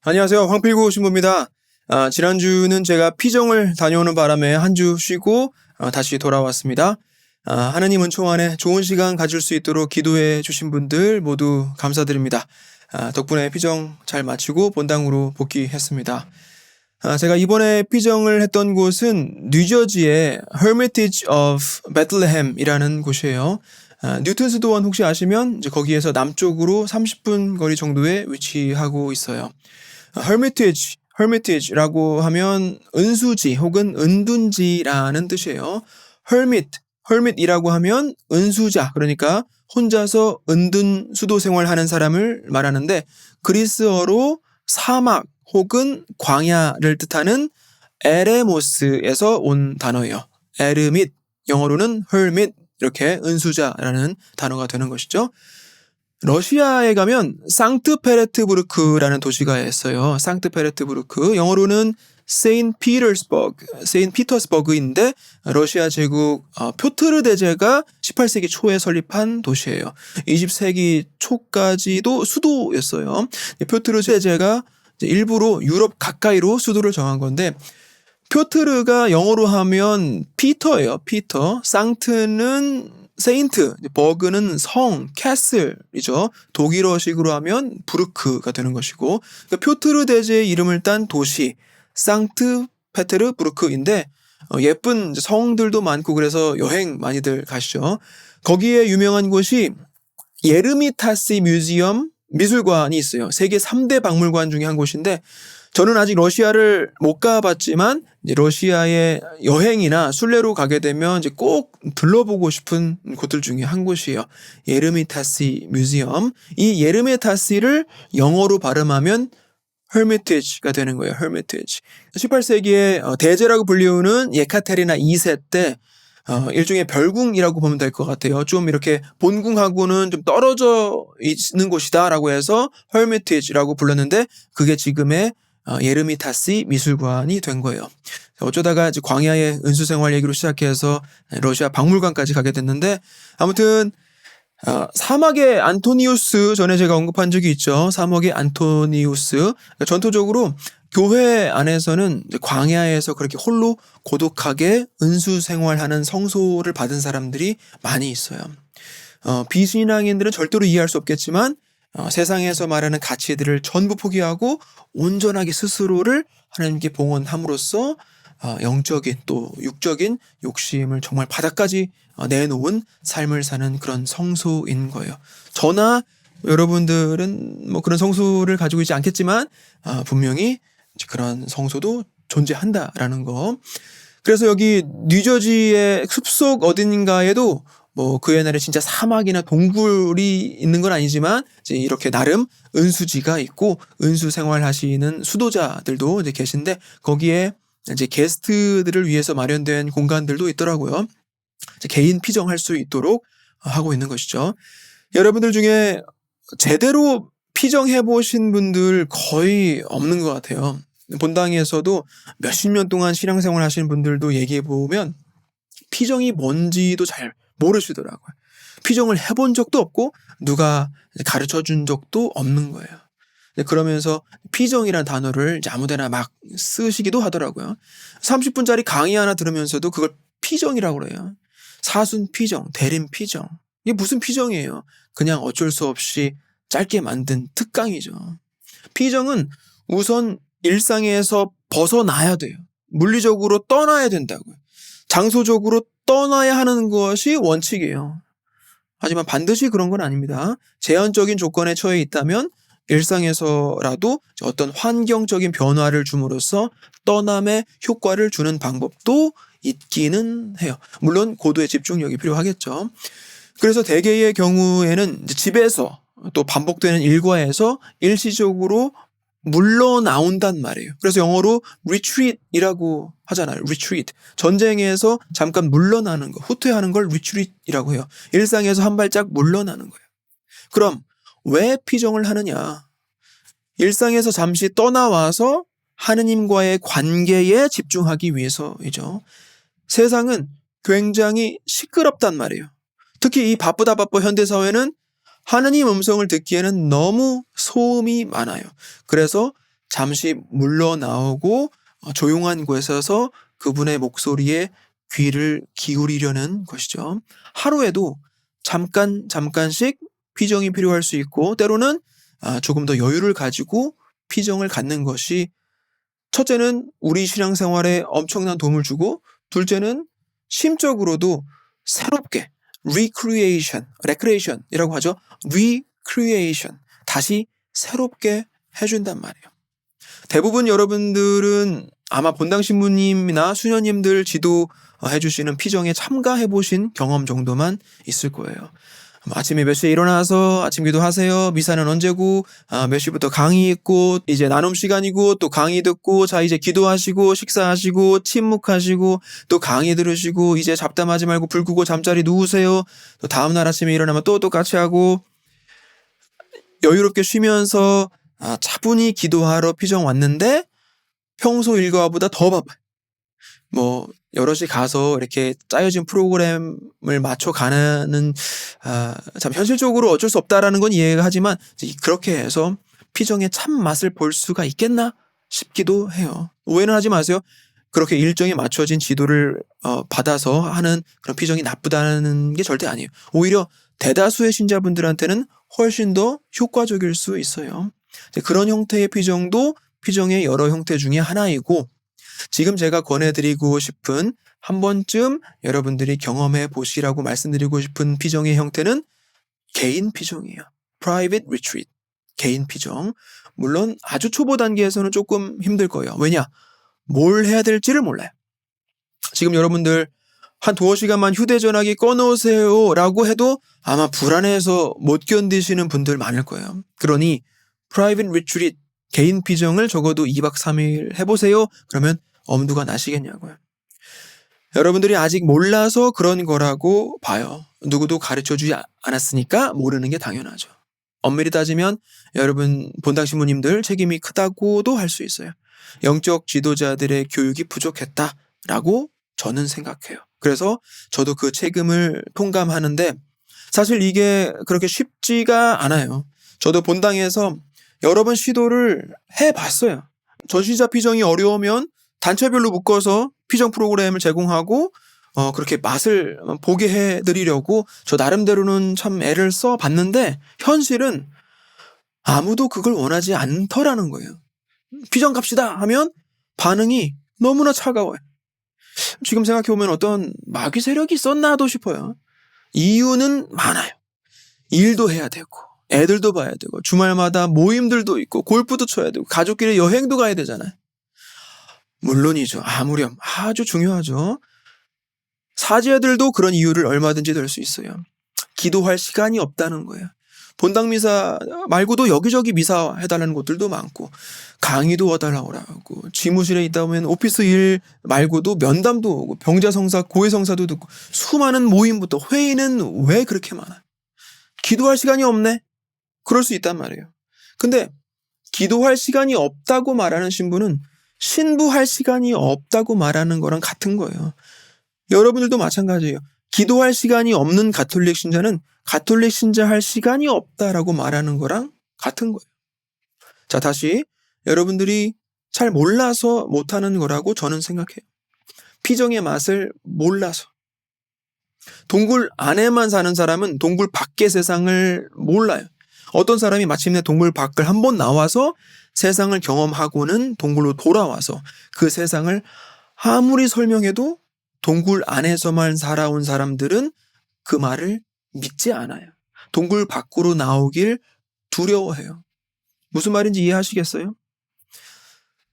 안녕하세요. 황필구 신부입니다. 지난주는 제가 피정을 다녀오는 바람에 한 주 쉬고 다시 돌아왔습니다. 하나님 은총 안에 좋은 시간 가질 수 있도록 기도해 주신 분들 모두 감사드립니다. 덕분에 피정 잘 마치고 본당으로 복귀했습니다. 제가 이번에 피정을 했던 곳은 뉴저지의 Hermitage of Bethlehem이라는 곳이에요. 뉴튼스도원 혹시 아시면 이제 거기에서 남쪽으로 30분 거리 정도에 위치하고 있어요. Hermitage라고 하면 은수지 혹은 은둔지라는 뜻이에요. Hermit이라고 하면 은수자, 그러니까 혼자서 은둔 수도 생활하는 사람을 말하는데 그리스어로 사막 혹은 광야를 뜻하는 에레모스에서 온 단어예요. 에르밋, 영어로는 hermit, 이렇게 은수자라는 단어가 되는 것이죠. 러시아에 가면 상트페레트부르크라는 도시가 있어요. 상트페레트부르크, 영어로는 세인트 피터스버그인데 러시아 제국 표트르 대제가 18세기 초에 설립한 도시예요. 20세기 초까지도 수도였어요. 표트르 대제가 일부러 유럽 가까이로 수도를 정한 건데 표트르가 영어로 하면 피터예요. 피터. 상트는 세인트, 버그는 성, 캐슬이죠. 독일어식으로 하면 부르크가 되는 것이고, 그러니까 표트르 대제의 이름을 딴 도시 상트페테르부르크인데 예쁜 성들도 많고 그래서 여행 많이들 가시죠. 거기에 유명한 곳이 예르미타시 뮤지엄 미술관이 있어요. 세계 3대 박물관 중에 한 곳인데 저는 아직 러시아를 못 가봤지만 이제 러시아의 여행이나 순례로 가게 되면 이제 꼭 들러보고 싶은 곳들 중에 한 곳이에요. 예르미타시 뮤지엄. 이 예르미타시를 영어로 발음하면 Hermitage가 되는 거예요. Hermitage. 18세기에 대제라고 불리우는 예카테리나 2세 때 일종의 별궁이라고 보면 될 것 같아요. 좀 이렇게 본궁하고는 좀 떨어져 있는 곳이다라고 해서 Hermitage라고 불렀는데 그게 지금의 예르미타시 미술관이 된 거예요. 어쩌다가 이제 광야의 은수생활 얘기로 시작해서 러시아 박물관까지 가게 됐는데 아무튼 사막의 안토니우스, 전에 제가 언급한 적이 있죠. 사막의 안토니우스. 그러니까 전통적으로 교회 안에서는 광야에서 그렇게 홀로 고독하게 은수 생활하는 성소를 받은 사람들이 많이 있어요. 비신앙인들은 절대로 이해할 수 없겠지만 세상에서 말하는 가치들을 전부 포기하고 온전하게 스스로를 하나님께 봉헌함으로써 영적인 또 육적인 욕심을 정말 바닥까지 내놓은 삶을 사는 그런 성소인 거예요. 저나 여러분들은 뭐 그런 성소를 가지고 있지 않겠지만 분명히 그런 성소도 존재한다라는 거. 그래서 여기 뉴저지의 숲속 어딘가에도 뭐 그 옛날에 진짜 사막이나 동굴이 있는 건 아니지만 이제 이렇게 나름 은수지가 있고 은수 생활하시는 수도자들도 이제 계신데 거기에 이제 게스트들을 위해서 마련된 공간들도 있더라고요. 이제 개인 피정할 수 있도록 하고 있는 것이죠. 여러분들 중에 제대로 피정해 보신 분들 거의 없는 것 같아요. 본당에서도 몇십 년 동안 신앙생활 하시는 분들도 얘기해 보면 피정이 뭔지도 잘 모르시더라고요. 피정을 해본 적도 없고 누가 가르쳐 준 적도 없는 거예요. 그러면서 피정이라는 단어를 아무데나 막 쓰시기도 하더라고요. 30분짜리 강의 하나 들으면서도 그걸 피정이라고 그래요. 사순 피정, 대림 피정. 이게 무슨 피정이에요? 그냥 어쩔 수 없이 짧게 만든 특강이죠. 피정은 우선 일상에서 벗어나야 돼요. 물리적으로 떠나야 된다고요. 장소적으로 떠나야 하는 것이 원칙이에요. 하지만 반드시 그런 건 아닙니다. 제한적인 조건에 처해 있다면 일상에서라도 어떤 환경적인 변화를 줌으로써 떠남의 효과를 주는 방법도 있기는 해요. 물론 고도의 집중력이 필요하겠죠. 그래서 대개의 경우에는 집에서 또 반복되는 일과에서 일시적으로 물러나온단 말이에요. 그래서 영어로 retreat이라고 하잖아요. retreat. 전쟁에서 잠깐 물러나는 거, 후퇴하는 걸 retreat이라고 해요. 일상에서 한 발짝 물러나는 거예요. 그럼 왜 피정을 하느냐? 일상에서 잠시 떠나와서 하느님과의 관계에 집중하기 위해서이죠. 세상은 굉장히 시끄럽단 말이에요. 특히 이 바쁘다 현대사회는 하느님 음성을 듣기에는 너무 소음이 많아요. 그래서 잠시 물러나오고 조용한 곳에 서 그분의 목소리에 귀를 기울이려는 것이죠. 하루에도 잠깐씩 피정이 필요할 수 있고 때로는 조금 더 여유를 가지고 피정을 갖는 것이 첫째는 우리 신앙생활에 엄청난 도움을 주고 둘째는 심적으로도 새롭게 recreation이라고 하죠. recreation, 다시 새롭게 해준단 말이에요. 대부분 여러분들은 아마 본당 신부님이나 수녀님들 지도해 주시는 피정에 참가해 보신 경험 정도만 있을 거예요. 아침에 몇 시에 일어나서 아침 기도하세요. 미사는 언제고, 몇 시부터 강의 있고, 이제 나눔 시간이고, 또 강의 듣고, 자, 이제 기도하시고, 식사하시고, 침묵하시고, 또 강의 들으시고, 이제 잡담하지 말고 불 끄고 잠자리 누우세요. 또 다음날 아침에 일어나면 또 똑같이 하고, 여유롭게 쉬면서, 차분히 기도하러 피정 왔는데, 평소 일과보다 더 바빠요. 여럿이 가서 이렇게 짜여진 프로그램을 맞춰가는, 참 현실적으로 어쩔 수 없다라는 건 이해가 하지만, 그렇게 해서 피정의 참맛을 볼 수가 있겠나 싶기도 해요. 오해는 하지 마세요. 그렇게 일정에 맞춰진 지도를 받아서 하는 그런 피정이 나쁘다는 게 절대 아니에요. 오히려 대다수의 신자분들한테는 훨씬 더 효과적일 수 있어요. 그런 형태의 피정도 피정의 여러 형태 중에 하나이고, 지금 제가 권해드리고 싶은 한 번쯤 여러분들이 경험해 보시라고 말씀드리고 싶은 피정의 형태는 개인 피정이에요. Private retreat, 개인 피정. 물론 아주 초보 단계에서는 조금 힘들 거예요. 왜냐? 뭘 해야 될지를 몰라요. 지금 여러분들 한 두어 시간만 휴대전화기 꺼놓으세요 라고 해도 아마 불안해서 못 견디시는 분들 많을 거예요. 그러니 Private retreat, 개인 피정을 적어도 2박 3일 해보세요. 그러면 엄두가 나시겠냐고요. 여러분들이 아직 몰라서 그런 거라고 봐요. 누구도 가르쳐주지 않았으니까 모르는 게 당연하죠. 엄밀히 따지면 여러분 본당 신부님들 책임이 크다고도 할 수 있어요. 영적 지도자들의 교육이 부족했다라고 저는 생각해요. 그래서 저도 그 책임을 통감하는데 사실 이게 그렇게 쉽지가 않아요. 저도 본당에서 여러 번 시도를 해봤어요. 전시자 피정이 어려우면 단체별로 묶어서 피정 프로그램을 제공하고 그렇게 맛을 보게 해드리려고 저 나름대로는 참 애를 써봤는데 현실은 아무도 그걸 원하지 않더라는 거예요. 피정 갑시다 하면 반응이 너무나 차가워요. 지금 생각해보면 어떤 마귀 세력이 있었나도 싶어요. 이유는 많아요. 일도 해야 되고 애들도 봐야 되고 주말마다 모임들도 있고 골프도 쳐야 되고 가족끼리 여행도 가야 되잖아요. 물론이죠. 아무렴 아주 중요하죠. 사제들도 그런 이유를 얼마든지 들 수 있어요. 기도할 시간이 없다는 거예요. 본당 미사 말고도 여기저기 미사 해달라는 곳들도 많고 강의도 와달라고 하고 지무실에 있다 보면 오피스 일 말고도 면담도 오고 병자성사 고해성사도 듣고 수많은 모임부터 회의는 왜 그렇게 많아요? 기도할 시간이 없네? 그럴 수 있단 말이에요. 근데 기도할 시간이 없다고 말하는 신부는 신부할 시간이 없다고 말하는 거랑 같은 거예요. 여러분들도 마찬가지예요. 기도할 시간이 없는 가톨릭 신자는 가톨릭 신자 할 시간이 없다라고 말하는 거랑 같은 거예요. 자, 다시 여러분들이 잘 몰라서 못하는 거라고 저는 생각해요. 피정의 맛을 몰라서. 동굴 안에만 사는 사람은 동굴 밖의 세상을 몰라요. 어떤 사람이 마침내 동굴 밖을 한번 나와서 세상을 경험하고는 동굴로 돌아와서 그 세상을 아무리 설명해도 동굴 안에서만 살아온 사람들은 그 말을 믿지 않아요. 동굴 밖으로 나오길 두려워해요. 무슨 말인지 이해하시겠어요?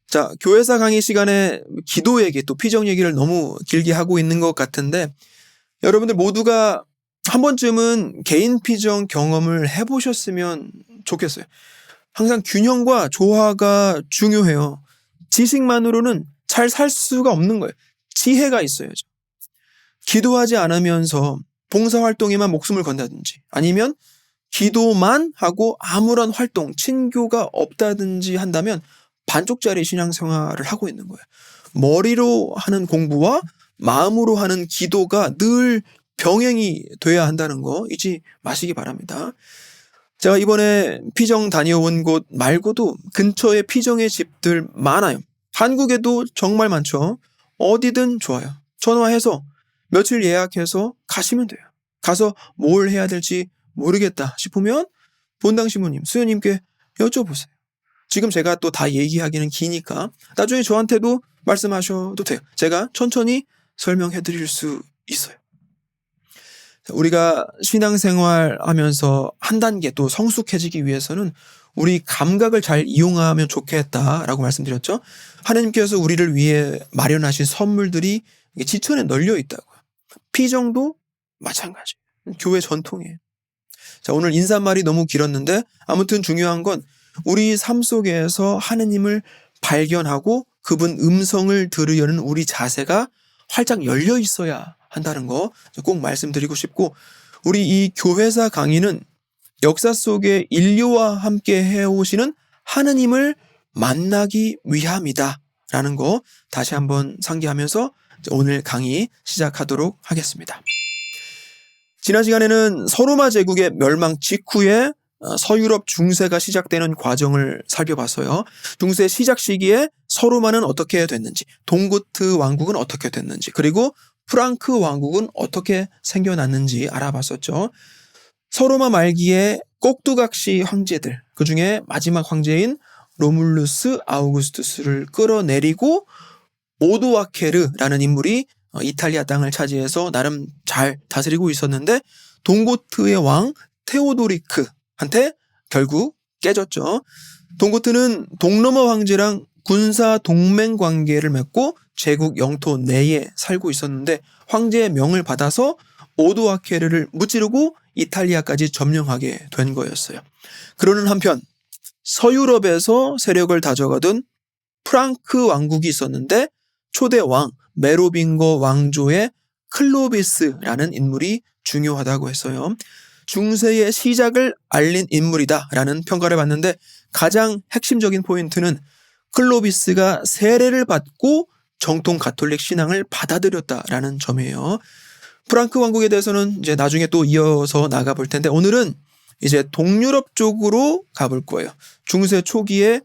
자, 교회사 강의 시간에 기도 얘기 또 피정 얘기를 너무 길게 하고 있는 것 같은데 여러분들 모두가 한 번쯤은 개인 피정 경험을 해보셨으면 좋겠어요. 항상 균형과 조화가 중요해요. 지식만으로는 잘 살 수가 없는 거예요. 지혜가 있어야죠. 기도하지 않으면서 봉사활동에만 목숨을 건다든지 아니면 기도만 하고 아무런 활동, 친교가 없다든지 한다면 반쪽짜리 신앙생활을 하고 있는 거예요. 머리로 하는 공부와 마음으로 하는 기도가 늘 병행이 돼야 한다는 거 잊지 마시기 바랍니다. 제가 이번에 피정 다녀온 곳 말고도 근처에 피정의 집들 많아요. 한국에도 정말 많죠. 어디든 좋아요. 전화해서 며칠 예약해서 가시면 돼요. 가서 뭘 해야 될지 모르겠다 싶으면 본당 신부님, 수녀님께 여쭤보세요. 지금 제가 또 다 얘기하기는 기니까 나중에 저한테도 말씀하셔도 돼요. 제가 천천히 설명해 드릴 수 있어요. 우리가 신앙생활 하면서 한 단계 또 성숙해지기 위해서는 우리 감각을 잘 이용하면 좋겠다라고 말씀드렸죠. 하나님께서 우리를 위해 마련하신 선물들이 지천에 널려 있다고요. 피정도 마찬가지. 교회 전통이에요. 자, 오늘 인사말이 너무 길었는데 아무튼 중요한 건 우리 삶 속에서 하느님을 발견하고 그분 음성을 들으려는 우리 자세가 활짝 열려 있어야 한다는 거 꼭 말씀드리고 싶고, 우리 이 교회사 강의는 역사 속에 인류와 함께 해오시는 하느님을 만나기 위함이다 라는 거 다시 한번 상기하면서 오늘 강의 시작하도록 하겠습니다. 지난 시간에는 서로마 제국의 멸망 직후에 서유럽 중세가 시작되는 과정을 살펴봤어요. 중세 시작 시기에 서로마는 어떻게 됐는지, 동고트 왕국은 어떻게 됐는지, 그리고 프랑크 왕국은 어떻게 생겨났는지 알아봤었죠. 서로마 말기에 꼭두각시 황제들, 그중에 마지막 황제인 로물루스 아우구스투스를 끌어내리고 오도아케르라는 인물이 이탈리아 땅을 차지해서 나름 잘 다스리고 있었는데 동고트의 왕 테오도리크한테 결국 깨졌죠. 동고트는 동로마 황제랑 군사 동맹 관계를 맺고 제국 영토 내에 살고 있었는데 황제의 명을 받아서 오도아케르를 무찌르고 이탈리아까지 점령하게 된 거였어요. 그러는 한편 서유럽에서 세력을 다져가던 프랑크 왕국이 있었는데 초대 왕 메로빙거 왕조의 클로비스라는 인물이 중요하다고 했어요. 중세의 시작을 알린 인물이다라는 평가를 받는데 가장 핵심적인 포인트는 클로비스가 세례를 받고 정통 가톨릭 신앙을 받아들였다라는 점이에요. 프랑크 왕국에 대해서는 이제 나중에 또 이어서 나가볼 텐데 오늘은 이제 동유럽 쪽으로 가볼 거예요. 중세 초기에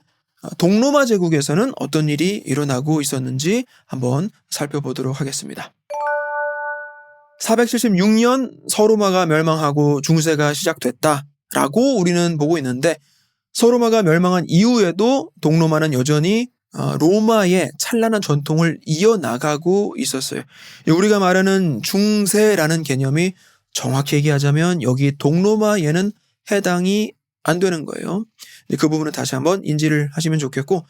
동로마 제국에서는 어떤 일이 일어나고 있었는지 한번 살펴보도록 하겠습니다. 476년 서로마가 멸망하고 중세가 시작됐다라고 우리는 보고 있는데 서로마가 멸망한 이후에도 동로마는 여전히 로마의 찬란한 전통을 이어나가고 있었어요. 우리가 말하는 중세라는 개념이 정확히 얘기하자면 여기 동로마에는 해당이 안 되는 거예요. 그 부분은 다시 한번 인지를 하시면 좋겠고,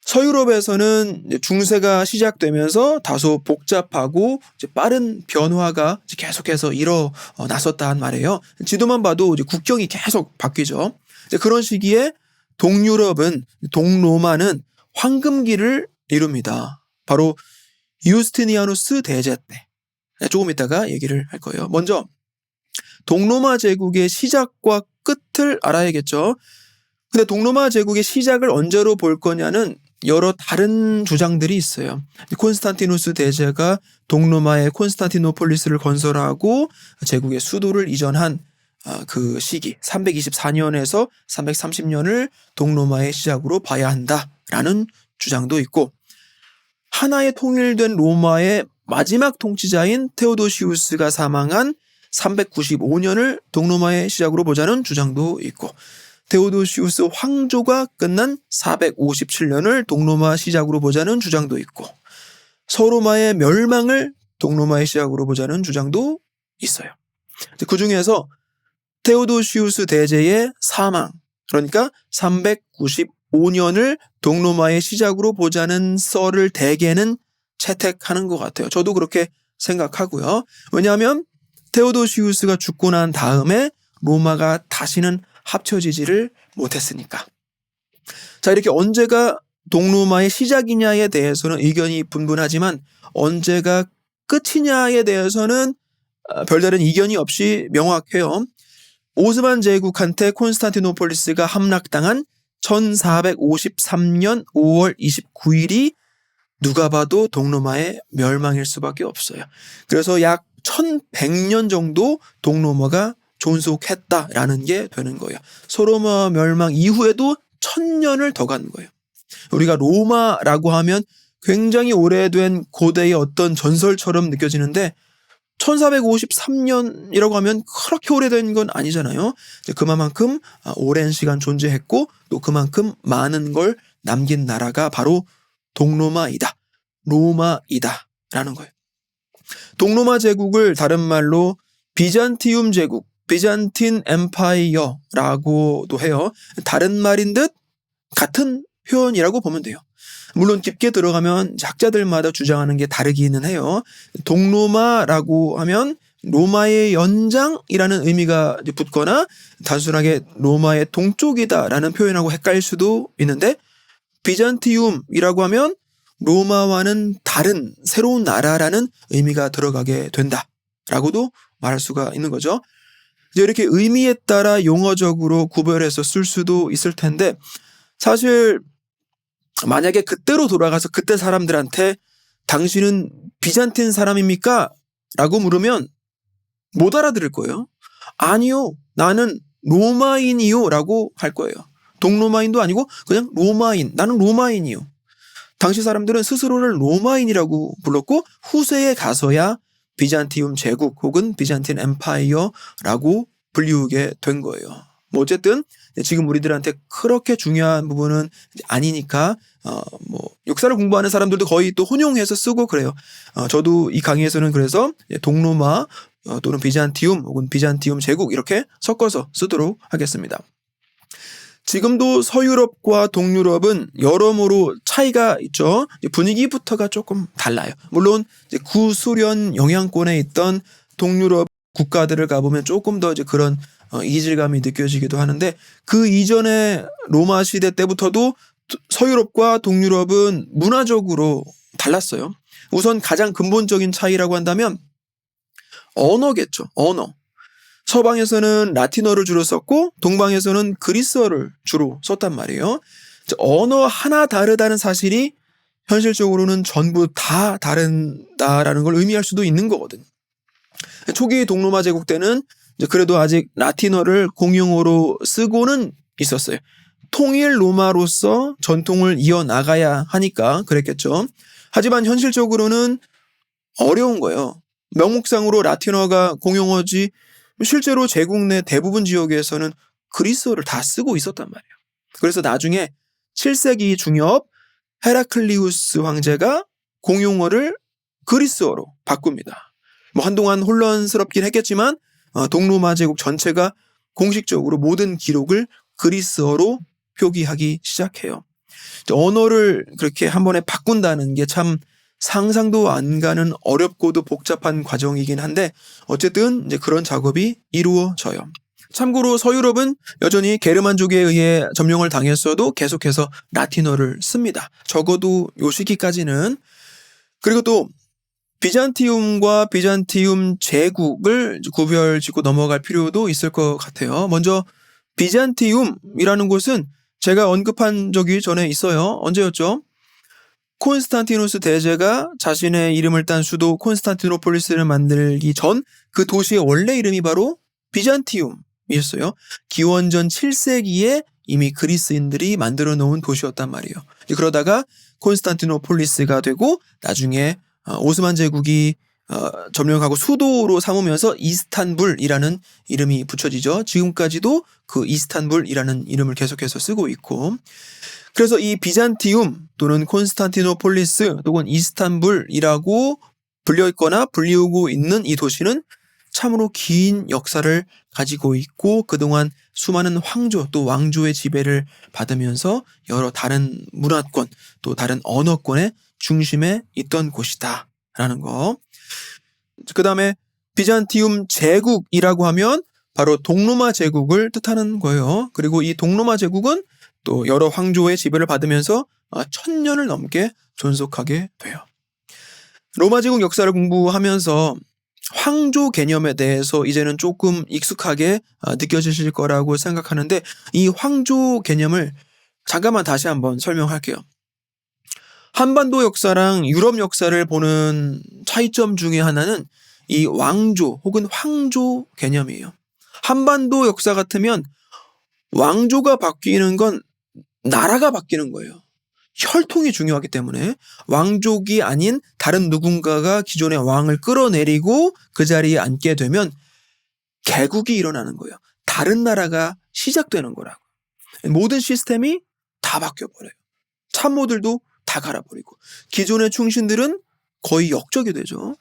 서유럽에서는 중세가 시작되면서 다소 복잡하고 빠른 변화가 계속해서 일어났었단 말이에요. 지도만 봐도 국경이 계속 바뀌죠. 그런 시기에 동로마는 황금기를 이룹니다. 바로 유스티니아누스 대제 때. 조금 이따가 얘기를 할 거예요. 먼저 동로마 제국의 시작과 끝을 알아야겠죠. 근데 동로마 제국의 시작을 언제로 볼 거냐는 여러 다른 주장들이 있어요. 콘스탄티누스 대제가 동로마의 콘스탄티노폴리스를 건설하고 제국의 수도를 이전한 그 시기 324년에서 330년을 동로마의 시작으로 봐야 한다라는 주장도 있고, 하나의 통일된 로마의 마지막 통치자인 테오도시우스가 사망한 395년을 동로마의 시작으로 보자는 주장도 있고, 테오도시우스 황조가 끝난 457년을 동로마 시작으로 보자는 주장도 있고, 서로마의 멸망을 동로마의 시작으로 보자는 주장도 있어요. 그 중에서 테오도시우스 대제의 사망, 그러니까 395년을 동로마의 시작으로 보자는 썰을 대개는 채택하는 것 같아요. 저도 그렇게 생각하고요. 왜냐하면 테오도시우스가 죽고 난 다음에 로마가 다시는 합쳐지지를 못했으니까. 자, 이렇게 언제가 동로마의 시작이냐에 대해서는 의견이 분분하지만 언제가 끝이냐에 대해서는 별다른 이견이 없이 명확해요. 오스만 제국한테 콘스탄티노폴리스가 함락당한 1453년 5월 29일이 누가 봐도 동로마의 멸망일 수밖에 없어요. 그래서 약 1100년 정도 동로마가 존속했다라는 게 되는 거예요. 소로마 멸망 이후에도 1000년을 더 간 거예요. 우리가 로마라고 하면 굉장히 오래된 고대의 어떤 전설처럼 느껴지는데 1453년이라고 하면 그렇게 오래된 건 아니잖아요. 그만큼 오랜 시간 존재했고 또 그만큼 많은 걸 남긴 나라가 바로 동로마이다. 로마이다. 라는 거예요. 동로마 제국을 다른 말로 비잔티움 제국, 비잔틴 엠파이어라고도 해요. 다른 말인 듯 같은 표현이라고 보면 돼요. 물론 깊게 들어가면 학자들마다 주장하는 게 다르기는 해요. 동로마라고 하면 로마의 연장이라는 의미가 붙거나 단순하게 로마의 동쪽이다라는 표현하고 헷갈릴 수도 있는데 비잔티움이라고 하면 로마와는 다른 새로운 나라라는 의미가 들어가게 된다라고도 말할 수가 있는 거죠. 이제 이렇게 의미에 따라 용어적으로 구별해서 쓸 수도 있을 텐데 사실 만약에 그때로 돌아가서 그때 사람들한테 당신은 비잔틴 사람입니까? 라고 물으면 못 알아들을 거예요. 아니요, 나는 로마인이요 라고 할 거예요. 동로마인도 아니고 그냥 로마인, 나는 로마인이요. 당시 사람들은 스스로를 로마인이라고 불렀고 후세에 가서야 비잔티움 제국 혹은 비잔틴 엠파이어라고 불리우게 된 거예요. 뭐 어쨌든 지금 우리들한테 그렇게 중요한 부분은 아니니까 역사를 공부하는 사람들도 거의 또 혼용해서 쓰고 그래요. 저도 이 강의에서는 그래서 동로마 또는 비잔티움 혹은 비잔티움 제국 이렇게 섞어서 쓰도록 하겠습니다. 지금도 서유럽과 동유럽은 여러모로 차이가 있죠. 분위기부터가 조금 달라요. 물론 이제 구소련 영향권에 있던 동유럽 국가들을 가보면 조금 더 이제 그런 이질감이 느껴지기도 하는데 그 이전에 로마 시대 때부터도 서유럽과 동유럽은 문화적으로 달랐어요. 우선 가장 근본적인 차이라고 한다면 언어겠죠. 언어. 서방에서는 라틴어를 주로 썼고 동방에서는 그리스어를 주로 썼단 말이에요. 언어 하나 다르다는 사실이 현실적으로는 전부 다 다른다라는 걸 의미할 수도 있는 거거든요. 초기 동로마 제국 때는 그래도 아직 라틴어를 공용어로 쓰고는 있었어요. 통일 로마로서 전통을 이어나가야 하니까 그랬겠죠. 하지만 현실적으로는 어려운 거예요. 명목상으로 라틴어가 공용어지 실제로 제국 내 대부분 지역에서는 그리스어를 다 쓰고 있었단 말이에요. 그래서 나중에 7세기 중엽 헤라클리우스 황제가 공용어를 그리스어로 바꿉니다. 한동안 혼란스럽긴 했겠지만 동로마 제국 전체가 공식적으로 모든 기록을 그리스어로 표기하기 시작해요. 언어를 그렇게 한 번에 바꾼다는 게 참 상상도 안 가는 어렵고도 복잡한 과정이긴 한데 어쨌든 이제 그런 작업이 이루어져요. 참고로 서유럽은 여전히 게르만족에 의해 점령을 당했어도 계속해서 라틴어를 씁니다. 적어도 요 시기까지는. 그리고 또 비잔티움과 비잔티움 제국을 구별짓고 넘어갈 필요도 있을 것 같아요. 먼저 비잔티움이라는 곳은 제가 언급한 적이 전에 있어요. 언제였죠? 콘스탄티누스 대제가 자신의 이름을 딴 수도 콘스탄티노폴리스를 만들기 전 그 도시의 원래 이름이 바로 비잔티움이었어요. 기원전 7세기에 이미 그리스인들이 만들어 놓은 도시였단 말이에요. 그러다가 콘스탄티노폴리스가 되고 나중에 오스만 제국이 점령하고 수도로 삼으면서 이스탄불이라는 이름이 붙여지죠. 지금까지도 그 이스탄불이라는 이름을 계속해서 쓰고 있고 그래서 이 비잔티움 또는 콘스탄티노폴리스 또는 이스탄불이라고 불려있거나 불리우고 있는 이 도시는 참으로 긴 역사를 가지고 있고 그동안 수많은 황조 또 왕조의 지배를 받으면서 여러 다른 문화권 또 다른 언어권의 중심에 있던 곳이다 라는 거. 그 다음에 비잔티움 제국이라고 하면 바로 동로마 제국을 뜻하는 거예요. 그리고 이 동로마 제국은 또 여러 황조의 지배를 받으면서 1000년을 넘게 존속하게 돼요. 로마 제국 역사를 공부하면서 황조 개념에 대해서 이제는 조금 익숙하게 느껴지실 거라고 생각하는데 이 황조 개념을 잠깐만 다시 한번 설명할게요. 한반도 역사랑 유럽 역사를 보는 차이점 중에 하나는 이 왕조 혹은 황조 개념이에요. 한반도 역사 같으면 왕조가 바뀌는 건 나라가 바뀌는 거예요. 혈통이 중요하기 때문에 왕족이 아닌 다른 누군가가 기존의 왕을 끌어내리고 그 자리에 앉게 되면 개국이 일어나는 거예요. 다른 나라가 시작되는 거라고. 모든 시스템이 다 바뀌어버려요. 참모들도 다 갈아버리고 기존의 충신들은 거의 역적이 되죠.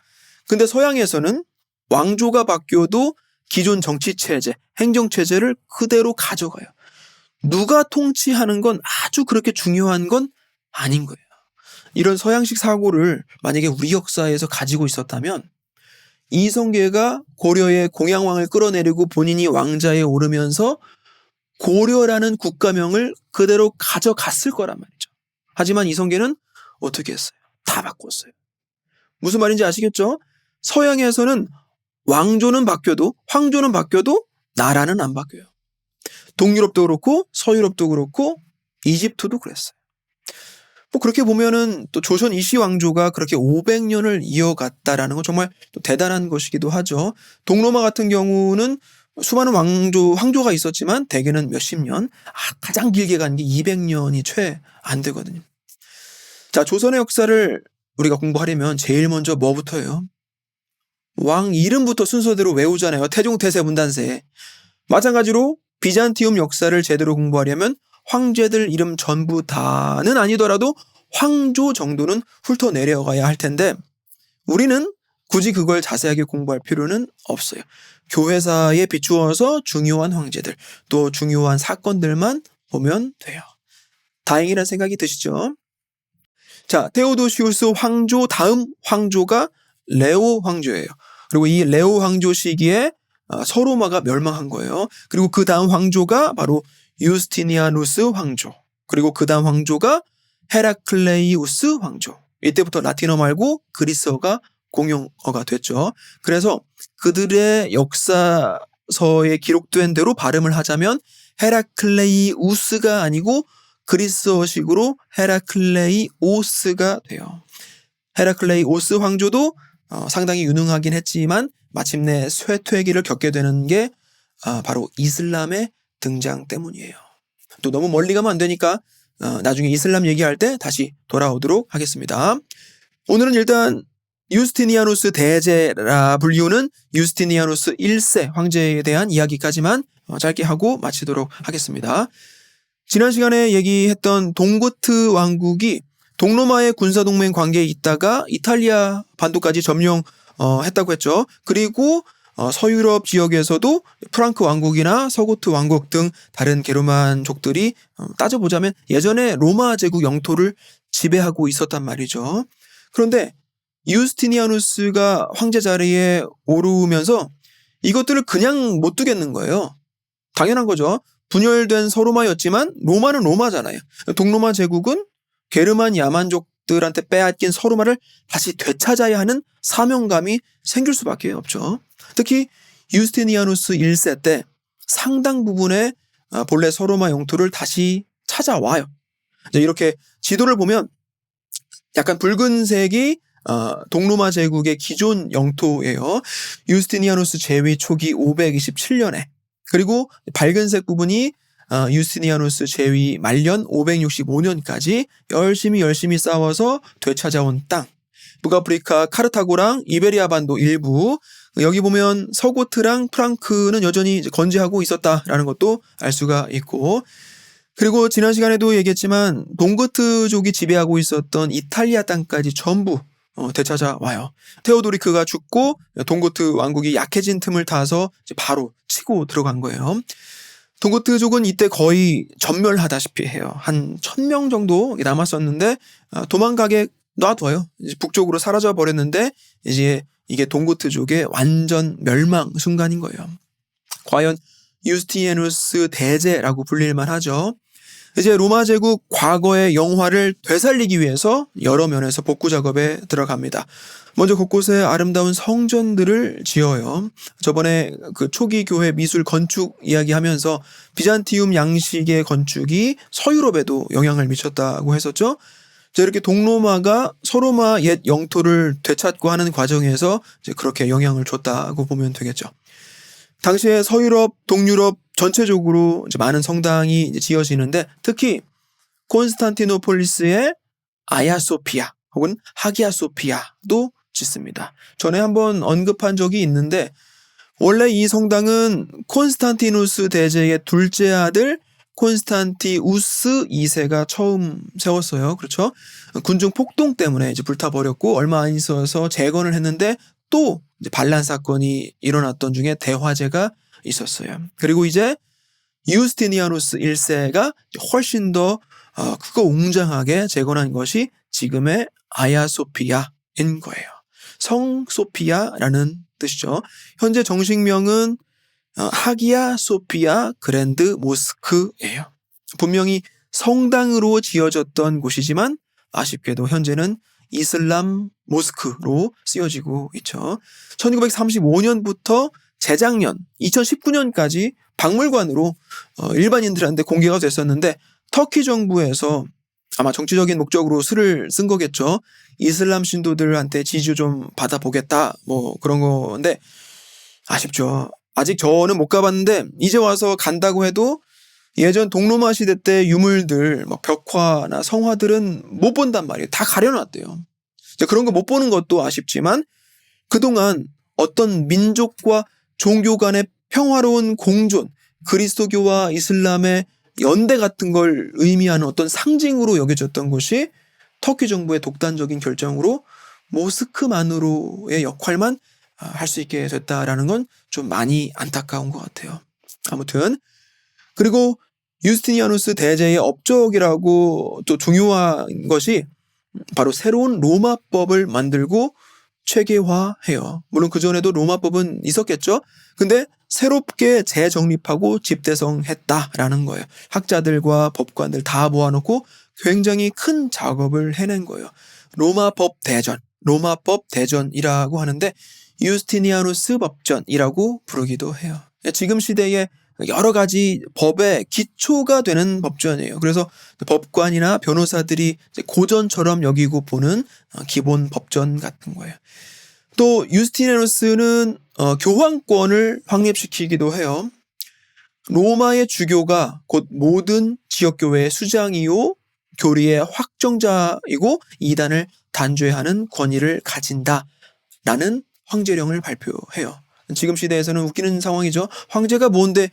근데 서양에서는 왕조가 바뀌어도 기존 정치체제, 행정체제를 그대로 가져가요. 누가 통치하는 건 아주 그렇게 중요한 건 아닌 거예요. 이런 서양식 사고를 만약에 우리 역사에서 가지고 있었다면 이성계가 고려의 공양왕을 끌어내리고 본인이 왕자에 오르면서 고려라는 국가명을 그대로 가져갔을 거란 말이죠. 하지만 이성계는 어떻게 했어요? 다 바꿨어요. 무슨 말인지 아시겠죠? 서양에서는 왕조는 바뀌어도 황조는 바뀌어도 나라는 안 바뀌어요. 동유럽도 그렇고 서유럽도 그렇고 이집트도 그랬어요. 뭐 그렇게 보면은 또 조선 이시 왕조가 그렇게 500년을 이어갔다라는 건 정말 또 대단한 것이기도 하죠. 동로마 같은 경우는 수많은 황조가 있었지만 대개는 몇십 년, 가장 길게 간 게 200년이 채 안 되거든요. 자, 조선의 역사를 우리가 공부하려면 제일 먼저 뭐부터예요? 왕 이름부터 순서대로 외우잖아요. 태종, 태세, 문단세. 마찬가지로 비잔티움 역사를 제대로 공부하려면 황제들 이름 전부 다는 아니더라도 황조 정도는 훑어내려가야 할 텐데 우리는 굳이 그걸 자세하게 공부할 필요는 없어요. 교회사에 비추어서 중요한 황제들 또 중요한 사건들만 보면 돼요. 다행이라는 생각이 드시죠? 자, 테오도시우스 황조 다음 황조가 레오 황조예요. 그리고 이 레오 황조 시기에 서로마가 멸망한 거예요. 그리고 그 다음 황조가 바로 유스티니아누스 황조. 그리고 그 다음 황조가 헤라클레이우스 황조. 이때부터 라틴어 말고 그리스어가 공용어가 됐죠. 그래서 그들의 역사서에 기록된 대로 발음을 하자면 헤라클레이우스가 아니고 그리스어식으로 헤라클레이오스가 돼요. 헤라클레이오스 황조도 상당히 유능하긴 했지만 마침내 쇠퇴기를 겪게 되는 게 바로 이슬람의 등장 때문이에요. 또 너무 멀리 가면 안 되니까 나중에 이슬람 얘기할 때 다시 돌아오도록 하겠습니다. 오늘은 일단 유스티니아누스 대제라 불리우는 유스티니아누스 1세 황제에 대한 이야기까지만 짧게 하고 마치도록 하겠습니다. 지난 시간에 얘기했던 동고트 왕국이 동로마의 군사동맹 관계에 있다가 이탈리아 반도까지 점령했다고 했죠. 그리고 서유럽 지역에서도 프랑크 왕국이나 서고트 왕국 등 다른 게르만족들이 따져보자면 예전에 로마 제국 영토를 지배하고 있었단 말이죠. 그런데 유스티니아누스가 황제 자리에 오르면서 이것들을 그냥 못 두겠는 거예요. 당연한 거죠. 분열된 서로마였지만 로마는 로마잖아요. 동로마 제국은 게르만 야만족들한테 빼앗긴 서로마를 다시 되찾아야 하는 사명감이 생길 수밖에 없죠. 특히 유스티니아누스 1세 때 상당 부분의 본래 서로마 영토를 다시 찾아와요. 이렇게 지도를 보면 약간 붉은색이 동로마 제국의 기존 영토예요. 유스티니아누스 제위 초기 527년에 그리고 밝은색 부분이 유스티니아누스 제위 말년 565년까지 열심히 싸워서 되찾아온 땅. 북아프리카 카르타고랑 이베리아 반도 일부. 여기 보면 서고트랑 프랑크는 여전히 건재하고 있었다라는 것도 알 수가 있고. 그리고 지난 시간에도 얘기했지만 동고트족이 지배하고 있었던 이탈리아 땅까지 전부 되찾아와요. 테오도리크가 죽고 동고트 왕국이 약해진 틈을 타서 바로 치고 들어간 거예요. 동고트족은 이때 거의 전멸하다시피 해요. 한 1000명 정도 남았었는데 도망가게 놔둬요. 이제 북쪽으로 사라져 버렸는데 이제 이게 동고트족의 완전 멸망 순간인 거예요. 과연 유스티니아누스 대제라고 불릴만 하죠. 이제 로마 제국 과거의 영화를 되살리기 위해서 여러 면에서 복구 작업에 들어갑니다. 먼저 곳곳에 아름다운 성전들을 지어요. 저번에 그 초기 교회 미술 건축 이야기하면서 비잔티움 양식의 건축이 서유럽에도 영향을 미쳤다고 했었죠. 이렇게 동로마가 서로마 옛 영토를 되찾고 하는 과정에서 이제 그렇게 영향을 줬다고 보면 되겠죠. 당시에 서유럽, 동유럽 전체적으로 이제 많은 성당이 이제 지어지는데 특히 콘스탄티노폴리스의 아야소피아 혹은 하기야 소피아도 짓습니다. 전에 한번 언급한 적이 있는데 원래 이 성당은 콘스탄티누스 대제의 둘째 아들 콘스탄티우스 2세가 처음 세웠어요. 그렇죠? 군중 폭동 때문에 이제 불타버렸고 얼마 안 있어서 재건을 했는데 또 이제 반란 사건이 일어났던 중에 대화재가 있었어요. 그리고 이제 유스티니아누스 1세가 훨씬 더 크고 웅장하게 재건한 것이 지금의 아야소피아인 거예요. 성소피아라는 뜻이죠. 현재 정식명은 하기야 소피아 그랜드 모스크예요. 분명히 성당으로 지어졌던 곳이지만 아쉽게도 현재는 이슬람 모스크로 쓰여지고 있죠. 1935년부터 재작년 2019년까지 박물관으로 일반인들한테 공개가 됐었는데 터키 정부에서 아마 정치적인 목적으로 수를 쓴 거겠죠. 이슬람 신도들한테 지주 좀 받아보겠다 뭐 그런 건데 아쉽죠. 아직 저는 못 가봤는데 이제 와서 간다고 해도 예전 동로마 시대 때 유물들 막 벽화나 성화들은 못 본단 말이에요. 다 가려놨대요. 그런 거 못 보는 것도 아쉽지만 그동안 어떤 민족과 종교 간의 평화로운 공존, 그리스도교와 이슬람의 연대 같은 걸 의미하는 어떤 상징으로 여겨졌던 것이 터키 정부의 독단적인 결정으로 모스크만으로의 역할만 할 수 있게 됐다라는 건 좀 많이 안타까운 것 같아요. 아무튼 그리고 유스티니아누스 대제의 업적이라고 또 중요한 것이 바로 새로운 로마법을 만들고 체계화해요. 물론 그전에도 로마법은 있었겠죠. 근데 새롭게 재정립하고 집대성했다라는 거예요. 학자들과 법관들 다 모아놓고 굉장히 큰 작업을 해낸 거예요. 로마법 대전이라고 하는데 유스티니아누스 법전이라고 부르기도 해요. 지금 시대에 여러 가지 법의 기초가 되는 법전이에요. 그래서 법관이나 변호사들이 고전처럼 여기고 보는 기본 법전 같은 거예요. 또 유스티니아누스는 교황권을 확립시키기도 해요. 로마의 주교가 곧 모든 지역교회의 수장이요 교리의 확정자이고 이단을 단죄하는 권위를 가진다라는 황제령을 발표해요. 지금 시대에서는 웃기는 상황이죠. 황제가 뭔데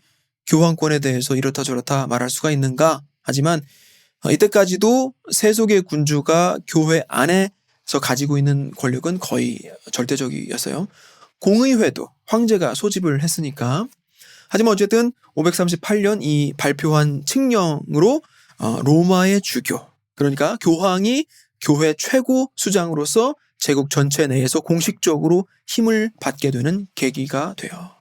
교황권에 대해서 이렇다 저렇다 말할 수가 있는가? 하지만 이때까지도 세속의 군주가 교회 안에서 가지고 있는 권력은 거의 절대적이었어요. 공의회도 황제가 소집을 했으니까. 하지만 어쨌든 538년 이 발표한 칙령으로 로마의 주교, 그러니까 교황이 교회 최고 수장으로서 제국 전체 내에서 공식적으로 힘을 받게 되는 계기가 돼요.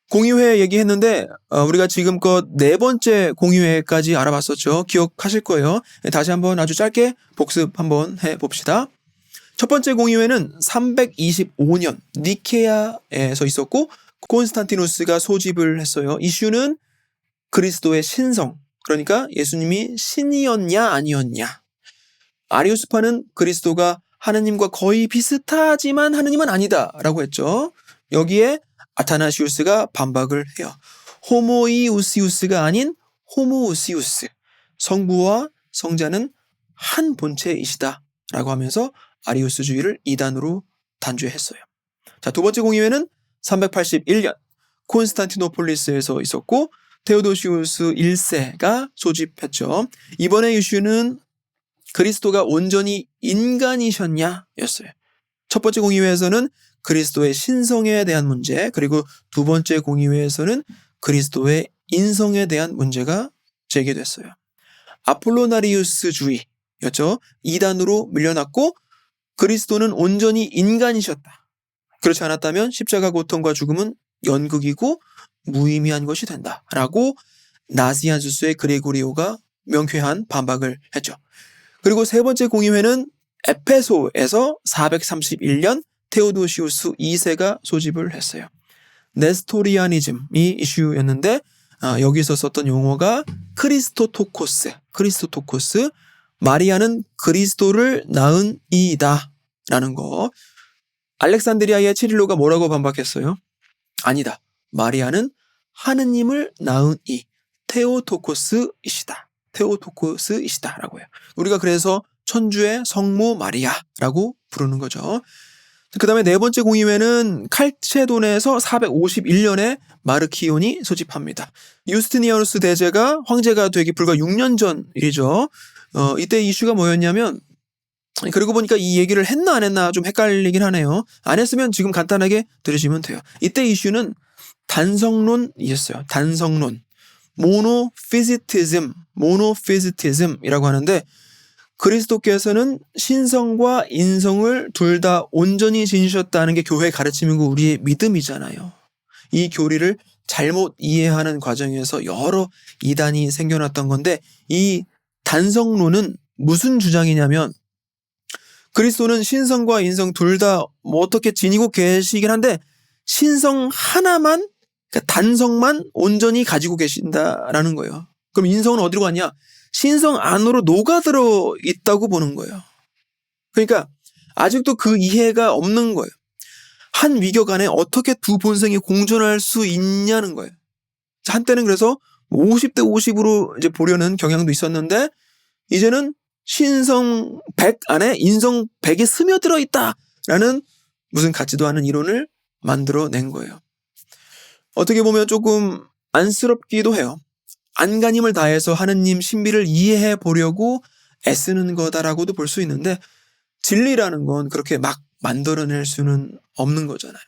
공의회 얘기했는데 우리가 지금껏 4번째 공의회까지 알아봤었죠. 기억하실 거예요. 다시 한번 아주 짧게 복습 한번 해봅시다. 첫 번째 공의회는 325년 니케아에서 있었고 콘스탄티누스가 소집을 했어요. 이슈는 그리스도의 신성, 그러니까 예수님이 신이었냐 아니었냐. 아리우스파는 그리스도가 하느님과 거의 비슷하지만 하느님은 아니다라고 했죠. 여기에 아타나시우스가 반박을 해요. 호모이우시우스가 아닌 호모우시우스, 성부와 성자는 한 본체이시다라고 하면서 아리우스주의를 이단으로 단죄했어요. 자, 두 번째 공의회는 381년 콘스탄티노폴리스에서 있었고 테오도시우스 1세가 소집했죠. 이번에 이슈는 그리스도가 온전히 인간이셨냐 였어요. 첫 번째 공의회에서는 그리스도의 신성에 대한 문제, 그리고 두 번째 공의회에서는 그리스도의 인성에 대한 문제가 제기됐어요. 아폴로나리우스주의였죠. 이단으로 밀려났고 그리스도는 온전히 인간이셨다. 그렇지 않았다면 십자가 고통과 죽음은 연극이고 무의미한 것이 된다라고 나시안수스의 그레고리오가 명쾌한 반박을 했죠. 그리고 세 번째 공의회는 에페소에서 431년 테오도시우스 2세가 소집을 했어요. 네스토리아니즘이 이슈였는데 여기서 썼던 용어가 크리스토토코스, 마리아는 그리스도를 낳은 이이다 라는 거. 알렉산드리아의 치릴로가 뭐라고 반박했어요? 아니다. 마리아는 하느님을 낳은 이 테오토코스이시다라고 해요. 우리가 그래서 천주의 성모 마리아라고 부르는 거죠. 그 다음에 네 번째 공의회는 칼체돈에서 451년에 마르키온이 소집합니다. 유스티니아누스 대제가 황제가 되기 불과 6년 전 일이죠. 이때 이슈가 뭐였냐면, 그리고 보니까 이 얘기를 했나 안 했나 좀 헷갈리긴 하네요. 안 했으면 지금 간단하게 들으시면 돼요. 이때 이슈는 단성론이었어요. 단성론. 모노피지티즘이라고 하는데, 그리스도께서는 신성과 인성을 둘 다 온전히 지니셨다는 게 교회의 가르침이고 우리의 믿음이잖아요. 이 교리를 잘못 이해하는 과정에서 여러 이단이 생겨났던 건데, 이 단성론은 무슨 주장이냐면, 그리스도는 신성과 인성 둘 다 뭐 어떻게 지니고 계시긴 한데 신성 하나만, 그러니까 단성만 온전히 가지고 계신다라는 거예요. 그럼 인성은 어디로 갔냐? 신성 안으로 녹아들어 있다고 보는 거예요. 그러니까 아직도 그 이해가 없는 거예요. 한 위격 안에 어떻게 두 본성이 공존할 수 있냐는 거예요. 한때는 그래서 50대 50으로 이제 보려는 경향도 있었는데, 이제는 신성 100 안에 인성 100이 스며들어 있다라는 무슨 같지도 않은 이론을 만들어낸 거예요. 어떻게 보면 조금 안쓰럽기도 해요. 안간힘을 다해서 하느님 신비를 이해해 보려고 애쓰는 거다라고도 볼 수 있는데, 진리라는 건 그렇게 막 만들어낼 수는 없는 거잖아요.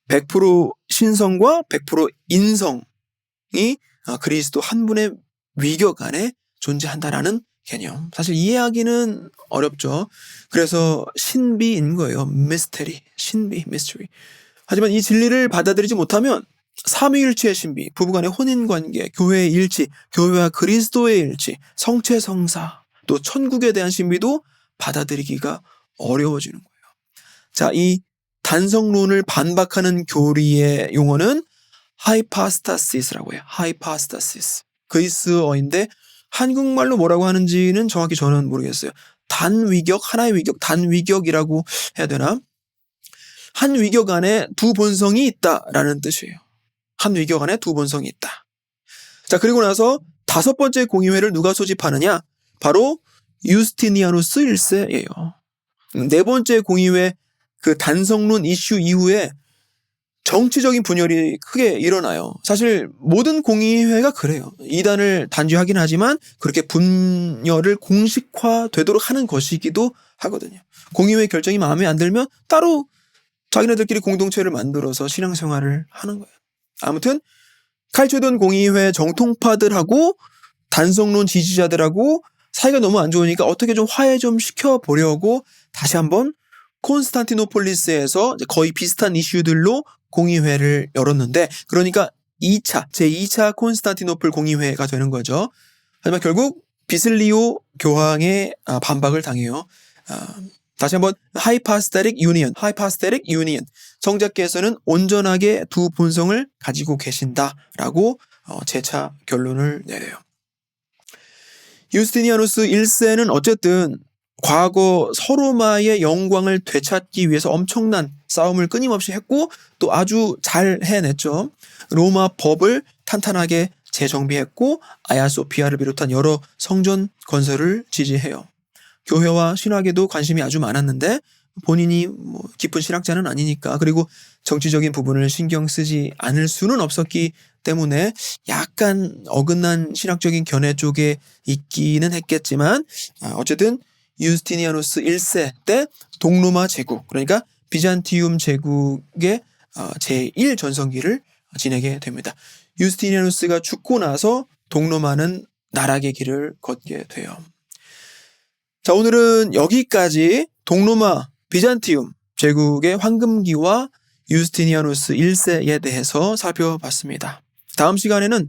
100% 신성과 100% 인성이 그리스도 한 분의 위격 안에 존재한다라는 개념. 사실 이해하기는 어렵죠. 그래서 신비인 거예요. 미스테리. 신비, 미스터리. 하지만 이 진리를 받아들이지 못하면 삼위일체의 신비, 부부간의 혼인관계, 교회의 일치, 교회와 그리스도의 일치, 성체성사, 또 천국에 대한 신비도 받아들이기가 어려워지는 거예요. 자, 이 단성론을 반박하는 교리의 용어는 하이파스타시스라고 해요. 하이파스타시스. 그리스어인데 한국말로 뭐라고 하는지는 정확히 저는 모르겠어요. 단위격, 하나의 위격, 단위격이라고 해야 되나? 한 위격 안에 두 본성이 있다라는 뜻이에요. 한 위격 안에 두 본성이 있다. 자, 그리고 나서 다섯 번째 공의회를 누가 소집하느냐? 바로 유스티니아누스 1세예요. 네 번째 공의회 그 단성론 이슈 이후에 정치적인 분열이 크게 일어나요. 사실 모든 공의회가 그래요. 이단을 단죄하긴 하지만 그렇게 분열을 공식화되도록 하는 것이기도 하거든요. 공의회 결정이 마음에 안 들면 따로 자기네들끼리 공동체를 만들어서 신앙생활을 하는 거예요. 아무튼 칼체돈 공의회 정통파들하고 단성론 지지자들하고 사이가 너무 안 좋으니까 어떻게 좀 화해 좀 시켜보려고 다시 한번 콘스탄티노폴리스에서 거의 비슷한 이슈들로 공의회를 열었는데, 그러니까 제2차 콘스탄티노플 공의회가 되는 거죠. 하지만 결국 비슬리오 교황의 반박을 당해요. 다시 한번 하이파스테릭 유니언. 성자께서는 온전하게 두 본성을 가지고 계신다라고 재차 결론을 내려요. 유스티니아누스 1세는 어쨌든 과거 서로마의 영광을 되찾기 위해서 엄청난 싸움을 끊임없이 했고 또 아주 잘 해냈죠. 로마 법을 탄탄하게 재정비했고 아야소피아를 비롯한 여러 성전 건설을 지지해요. 교회와 신학에도 관심이 아주 많았는데 본인이 깊은 신학자는 아니니까, 그리고 정치적인 부분을 신경 쓰지 않을 수는 없었기 때문에 약간 어긋난 신학적인 견해 쪽에 있기는 했겠지만, 어쨌든 유스티니아누스 1세 때 동로마 제국, 그러니까 비잔티움 제국의 제1전성기를 지내게 됩니다. 유스티니아누스가 죽고 나서 동로마는 나락의 길을 걷게 돼요. 자, 오늘은 여기까지 동로마 비잔티움 제국의 황금기와 유스티니아누스 1세에 대해서 살펴봤습니다. 다음 시간에는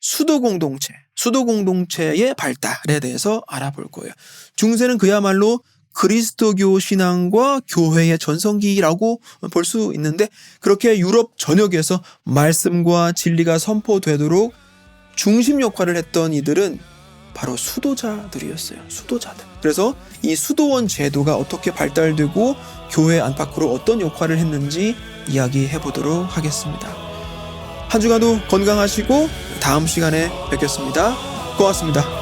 수도 공동체의 발달에 대해서 알아볼 거예요. 중세는 그야말로 그리스도교 신앙과 교회의 전성기라고 볼 수 있는데, 그렇게 유럽 전역에서 말씀과 진리가 선포되도록 중심 역할을 했던 이들은 바로 수도자들이었어요. 수도자들. 그래서 이 수도원 제도가 어떻게 발달되고 교회 안팎으로 어떤 역할을 했는지 이야기해 보도록 하겠습니다. 한 주간도 건강하시고 다음 시간에 뵙겠습니다. 고맙습니다.